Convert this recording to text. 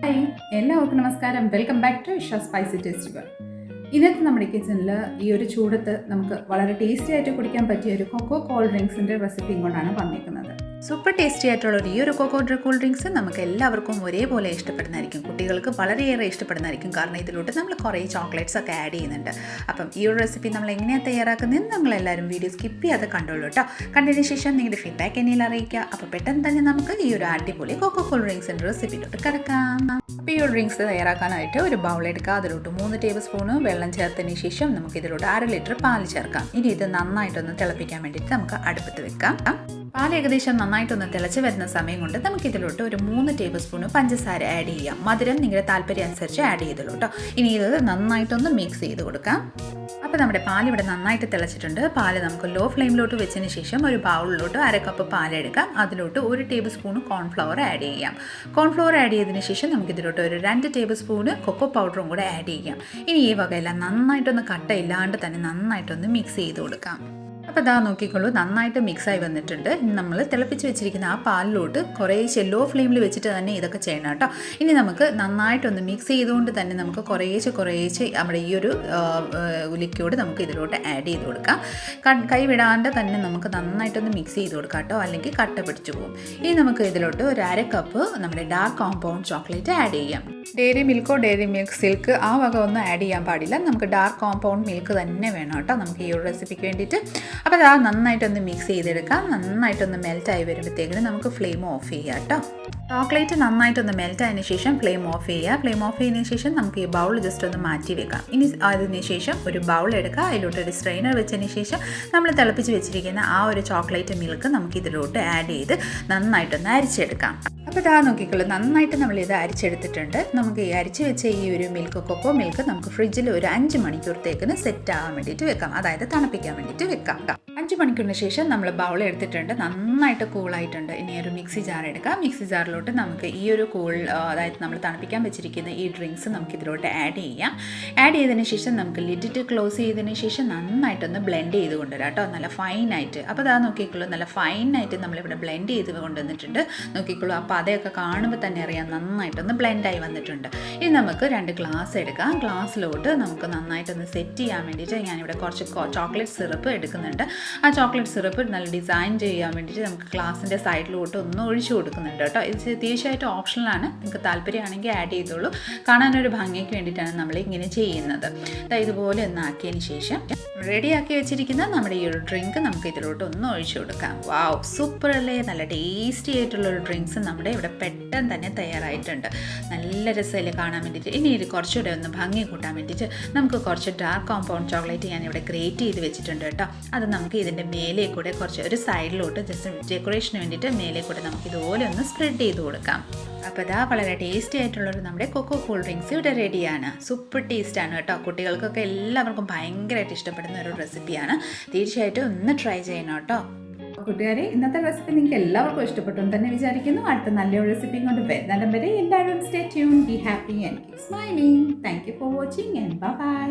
Hi എല്ലാവർക്കും നമസ്കാരം. Welcome back to Isha spicy ടേസ്റ്റുകൾ. ഇന്നത്തെ നമ്മുടെ കിച്ചണിൽ ഈ ഒരു ചൂടത്ത് നമുക്ക് വളരെ ടേസ്റ്റി ആയിട്ട് കുടിക്കാൻ പറ്റിയ ഒരു കൊക്കോ കോൾഡ് ഡ്രിങ്ക്സിൻ്റെ റെസിപ്പിയും കൊണ്ടാണ് വന്നിരിക്കുന്നത്. സൂപ്പർ ടേസ്റ്റി ആയിട്ടുള്ള ഈ ഒരു കൊക്കോ കൂൾ ഡ്രിങ്ക്സ് നമുക്ക് എല്ലാവർക്കും ഒരേപോലെ ഇഷ്ടപ്പെടുന്നതായിരിക്കും. കുട്ടികൾക്ക് വളരെയേറെ ഇഷ്ടപ്പെടുന്നതായിരിക്കും. കാരണം ഇതിലോട്ട് നമ്മൾ കുറേ ചോക്ലേറ്റ്സ് ഒക്കെ ആഡ് ചെയ്യുന്നുണ്ട്. അപ്പം ഈ ഒരു റെസിപ്പി നമ്മൾ എങ്ങനെയാണ് തയ്യാറാക്കുന്നതെന്ന് നമ്മളെല്ലാവരും വീഡിയോ സ്കിപ്പ് ചെയ്യാതെ കണ്ടോളൂ കേട്ടോ. കണ്ടതിന് ശേഷം നിങ്ങളുടെ ഫീഡ്ബാക്ക് എന്നിൽ അറിയിക്കുക. അപ്പോൾ പെട്ടെന്ന് തന്നെ നമുക്ക് ഈ ഒരു അടിപൊളി കൊക്കോ കൂൾ ഡ്രിങ്ക്സിൻ്റെ റെസിപ്പിയിലോട്ട് കിടക്കാം. അപ്പോൾ ഈ ഒരു ഡ്രിങ്ക്സ് തയ്യാറാക്കാനായിട്ട് ഒരു ബൗൾ എടുക്കുക. അതിലോട്ട് 3 ടേബിൾ സ്പൂണ് വെള്ളം ചേർത്തതിന് ശേഷം നമുക്ക് ഇതിലോട്ട് 1/2 ലിറ്റർ പാൽ ചേർക്കാം. ഇനി ഇത് നന്നായിട്ടൊന്ന് തിളപ്പിക്കാൻ വേണ്ടിയിട്ട് നമുക്ക് അടുപ്പത്ത് വെക്കാം. പാൽ ഏകദേശം നന്നായിട്ടൊന്ന് തിളച്ച് വരുന്ന സമയം കൊണ്ട് നമുക്കിതിലോട്ട് ഒരു 3 ടേബിൾ സ്പൂണ് പഞ്ചസാര ആഡ് ചെയ്യാം. മധുരം നിങ്ങളുടെ താല്പര്യം അനുസരിച്ച് ആഡ് ചെയ്തോളൂ കേട്ടോ. ഇനി ഇത് നന്നായിട്ടൊന്ന് മിക്സ് ചെയ്ത് കൊടുക്കാം. അപ്പോൾ നമ്മുടെ പാൽ ഇവിടെ നന്നായിട്ട് തിളച്ചിട്ടുണ്ട്. പാൽ നമുക്ക് ലോ ഫ്ലെയിമിലോട്ട് വെച്ചതിന് ശേഷം ഒരു ബൗളിലോട്ട് 1/2 കപ്പ് പാലെടുക്കാം. അതിലോട്ട് 1 ടേബിൾ സ്പൂണ് കോൺഫ്ലവർ ആഡ് ചെയ്യാം. കോൺഫ്ലവർ ആഡ് ചെയ്തതിന് ശേഷം നമുക്കിതിലോട്ട് ഒരു 2 ടേബിൾ സ്പൂണ് കൊക്കോ പൗഡറും കൂടെ ആഡ് ചെയ്യാം. ഇനി ഈ വകയെല്ലാം നന്നായിട്ടൊന്ന് കട്ടയില്ലാണ്ട് തന്നെ നന്നായിട്ടൊന്ന് മിക്സ് ചെയ്ത് കൊടുക്കാം. അപ്പോൾ ഇതാ നോക്കിക്കോളൂ, നന്നായിട്ട് മിക്സായി വന്നിട്ടുണ്ട്. ഇനി നമ്മൾ തിളപ്പിച്ച് വെച്ചിരിക്കുന്ന ആ പാലിലോട്ട് കുറേശ്ശെ ലോ ഫ്ലെയിമിൽ വെച്ചിട്ട് തന്നെ ഇതൊക്കെ ചെയ്യണം കേട്ടോ. ഇനി നമുക്ക് നന്നായിട്ടൊന്ന് മിക്സ് ചെയ്തുകൊണ്ട് തന്നെ നമുക്ക് കുറേശ്ശെ നമ്മുടെ ഈ ഒരു ലിക്വിഡ് നമുക്ക് ഇതിലോട്ട് ആഡ് ചെയ്ത് കൊടുക്കാം. കൈ വിടാണ്ട് തന്നെ നമുക്ക് നന്നായിട്ടൊന്ന് മിക്സ് ചെയ്ത് കൊടുക്കാം കേട്ടോ, അല്ലെങ്കിൽ കട്ട പിടിച്ചു പോകും. ഇനി നമുക്ക് ഇതിലോട്ട് ഒരു 1/2 കപ്പ് നമ്മുടെ ഡാർക്ക് കോമ്പൗണ്ട് ചോക്ലേറ്റ് ആഡ് ചെയ്യാം. ഡെയറി മിൽക്കോ ഡെയറി മിൽക്ക് സിൽക്ക് ആ വക ഒന്നും ആഡ് ചെയ്യാൻ പാടില്ല. നമുക്ക് ഡാർക്ക് കോമ്പൗണ്ട് മിൽക്ക് തന്നെ വേണം കേട്ടോ നമുക്ക് ഈ ഒരു റെസിപ്പിക്ക് വേണ്ടിയിട്ട്. അപ്പോൾ അത് നന്നായിട്ടൊന്ന് മിക്സ് ചെയ്തെടുക്കാം. നന്നായിട്ടൊന്ന് മെൽറ്റായി വരുമ്പോഴത്തേക്കിന് നമുക്ക് ഫ്ലെയിം ഓഫ് ചെയ്യാം കേട്ടോ. ചോക്ലേറ്റ് നന്നായിട്ടൊന്ന് മെൽറ്റായതിനു ശേഷം ഫ്ലെയിം ഓഫ് ചെയ്യുക. ഫ്ലെയിം ഓഫ് ചെയ്തതിന് ശേഷം നമുക്ക് ഈ ബൗൾ ജസ്റ്റ് ഒന്ന് മാറ്റി വെക്കാം. ഇനി അതിന് ശേഷം ഒരു ബൗൾ എടുക്കുക. അതിലോട്ട് ഒരു സ്ട്രെയിനർ വെച്ചതിന് ശേഷം നമ്മൾ തിളപ്പിച്ച് വെച്ചിരിക്കുന്ന ആ ഒരു ചോക്ലേറ്റ് മിൽക്ക് നമുക്ക് ഇതിലോട്ട് ആഡ് ചെയ്ത് നന്നായിട്ടൊന്ന് അരിച്ചെടുക്കാം. അപ്പോൾ ഇതാ നോക്കിക്കോളൂ, നന്നായിട്ട് നമ്മളിത് അരിച്ചെടുത്തിട്ടുണ്ട്. നമുക്ക് ഈ അരിച്ച് വെച്ച ഈ ഒരു കൊക്കോ മിൽക്ക് നമുക്ക് ഫ്രിഡ്ജിൽ ഒരു 5 മണിക്കൂറത്തേക്കിന് സെറ്റ് ആവാൻ വേണ്ടിയിട്ട് വെക്കാം. അതായത് തണുപ്പിക്കാൻ വേണ്ടിയിട്ട് വെക്കാം. 5 മണിക്കൂറിന് ശേഷം നമ്മൾ ബൗൾ എടുത്തിട്ടുണ്ട്. നന്നായിട്ട് കൂളായിട്ടുണ്ട്. ഇനി ഒരു മിക്സി ജാർ എടുക്കാം. മിക്സി ജാറിലോട്ട് നമുക്ക് ഈ ഒരു അതായത് നമ്മൾ തണുപ്പിക്കാൻ വെച്ചിരിക്കുന്ന ഈ ഡ്രിങ്ക്സ് നമുക്ക് ഇതിലോട്ട് ആഡ് ചെയ്യാം. ആഡ് ചെയ്തതിന് ശേഷം നമുക്ക് ലിഡിറ്റ് ക്ലോസ് ചെയ്തതിന് ശേഷം നന്നായിട്ടൊന്ന് ബ്ലെൻഡ് ചെയ്ത് കൊണ്ടുവരാം കേട്ടോ, നല്ല ഫൈനായിട്ട്. അപ്പോൾ അതാ നോക്കിക്കോളൂ, നല്ല ഫൈനായിട്ട് നമ്മളിവിടെ ബ്ലെൻഡ് ചെയ്ത് കൊണ്ടുവന്നിട്ടുണ്ട്. നോക്കിക്കോളൂ, അപ്പോൾ അതൊക്കെ കാണുമ്പോൾ തന്നെ അറിയാം നന്നായിട്ടൊന്ന് ബ്ലെൻഡായി വന്നിട്ടുണ്ട്. ഇനി നമുക്ക് 2 ഗ്ലാസ് എടുക്കാം. ഗ്ലാസ്സിലോട്ട് നമുക്ക് നന്നായിട്ടൊന്ന് സെറ്റ് ചെയ്യാൻ വേണ്ടിയിട്ട് ഞാനിവിടെ കുറച്ച് ചോക്ലേറ്റ് സിറപ്പ് എടുക്കുന്നുണ്ട്. ആ ചോക്ലേറ്റ് സിറപ്പ് നല്ല ഡിസൈൻ ചെയ്യാൻ വേണ്ടിയിട്ട് നമുക്ക് ഗ്ലാസിൻ്റെ സൈഡിലോട്ട് ഒന്ന് ഒഴിച്ചു കൊടുക്കുന്നുണ്ട് കേട്ടോ. ഇത് തീർച്ചയായിട്ടും ഓപ്ഷണലാണ്. നിങ്ങൾക്ക് താല്പര്യമാണെങ്കിൽ ആഡ് ചെയ്തോളൂ. കാണാനൊരു ഭംഗിക്ക് വേണ്ടിയിട്ടാണ് നമ്മൾ ഇങ്ങനെ ചെയ്യുന്നത്. ഇതുപോലെ ഒന്ന് ആക്കിയതിന് ശേഷം റെഡിയാക്കി വെച്ചിരിക്കുന്ന നമ്മുടെ ഈ ഒരു ഡ്രിങ്ക് നമുക്ക് ഇതിലോട്ട് ഒന്ന് ഒഴിച്ചു കൊടുക്കാം. വാവ്, സൂപ്പർ അല്ലേ? നല്ല ടേസ്റ്റി ആയിട്ടുള്ളൊരു ഡ്രിങ്ക്സ് നമ്മുടെ ഇവിടെ പെട്ടെന്ന് തന്നെ തയ്യാറായിട്ടുണ്ട്. നല്ല രസമല്ലേ കാണാൻ വേണ്ടിയിട്ട്. ഇനി ഇത് കുറച്ചുകൂടെ ഒന്ന് ഭംഗി കൂട്ടാൻ വേണ്ടിയിട്ട് നമുക്ക് കുറച്ച് ഡാർക്ക് കോമ്പൗണ്ട് ചോക്ലേറ്റ് ഞാനിവിടെ ഗ്രേറ്റ് ചെയ്ത് വെച്ചിട്ടുണ്ട് കേട്ടോ. അത് നമുക്ക് ഇതിൻ്റെ മേലെ കൂടെ കുറച്ച് ഒരു സൈഡിലോട്ട് ജസ്റ്റ് ഡെക്കറേഷന് വേണ്ടിയിട്ട് മേലെ കൂടെ നമുക്ക് ഇതുപോലെ ഒന്ന് സ്പ്രെഡ് ചെയ്ത് കൊടുക്കാം. അപ്പോൾ ഇതാ വളരെ ടേസ്റ്റി ആയിട്ടുള്ളൊരു നമ്മുടെ കൊക്കോ കൂൾ ഡ്രിങ്ക്സ് ഇവിടെ റെഡിയാണ്. സൂപ്പർ ടേസ്റ്റാണ് കേട്ടോ. കുട്ടികൾക്കൊക്കെ എല്ലാവർക്കും ഭയങ്കരമായിട്ട് ഇഷ്ടപ്പെടുന്ന ഒരു റെസിപ്പിയാണ്. തീർച്ചയായിട്ടും ഒന്ന് ട്രൈ ചെയ്യണം കേട്ടോ. കൂട്ടുകാരെ, ഇന്നത്തെ റെസിപ്പി നിങ്ങൾക്ക് എല്ലാവർക്കും ഇഷ്ടപ്പെട്ടു എന്ന് തന്നെ വിചാരിക്കുന്നു. അടുത്ത നല്ലൊരു റെസിപ്പി കൊണ്ട് വരുന്നിടം വരെ എല്ലാവരും stay tune, be happy and keep smiling. Thank you for watching and by.